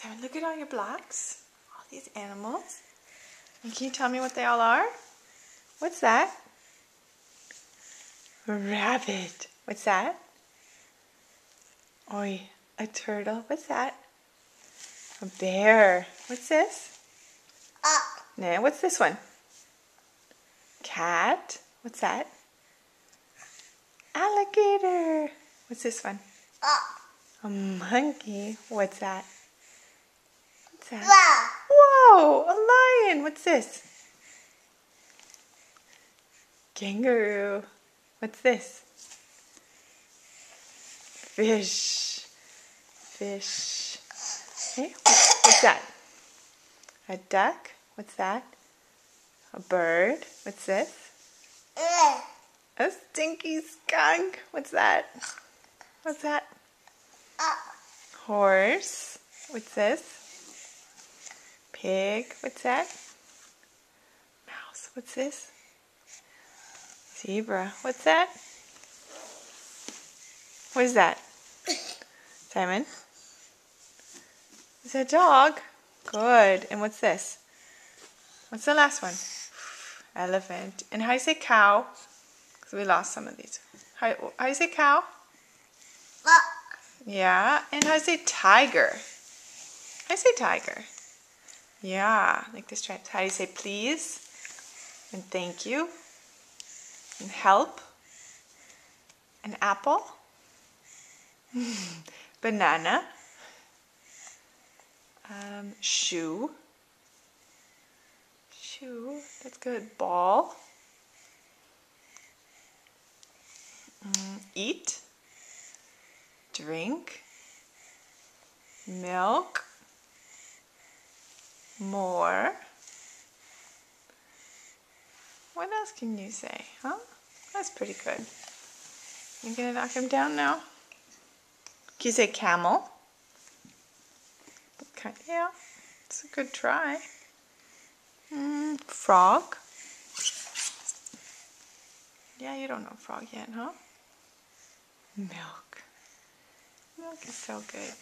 Simon, look at all your blocks. All these animals. And can you tell me what they all are? What's that? A rabbit. What's that? Oi, a turtle. What's that? A bear. What's this? Nah, what's this one? Cat. What's that? Alligator. What's this one? A monkey. What's that? What's that? Whoa, a lion. What's this? Kangaroo. What's this? Fish. Fish. Hey, what's that? A duck. What's that? A bird. What's this? A stinky skunk. What's that? What's that? Horse. What's this? Pig. What's that? Mouse. What's this? Zebra. What's that? What is that? Simon? Is that a dog? Good. And what's this? What's the last one? Elephant. And how do you say cow? Because we lost some of these. How do you say cow? Yeah. And how do you say tiger? How do you say tiger? Yeah, like the stripes. How do you say please? And thank you? And help? An apple? Banana? Shoe? Shoe, that's good. Ball? Eat? Drink? Milk? More? What else can you say, huh? That's pretty good. You gonna knock him down now? Can you say camel? Okay, yeah, it's a good try. Frog? Yeah, you don't know frog yet, huh? Milk. Milk is so good.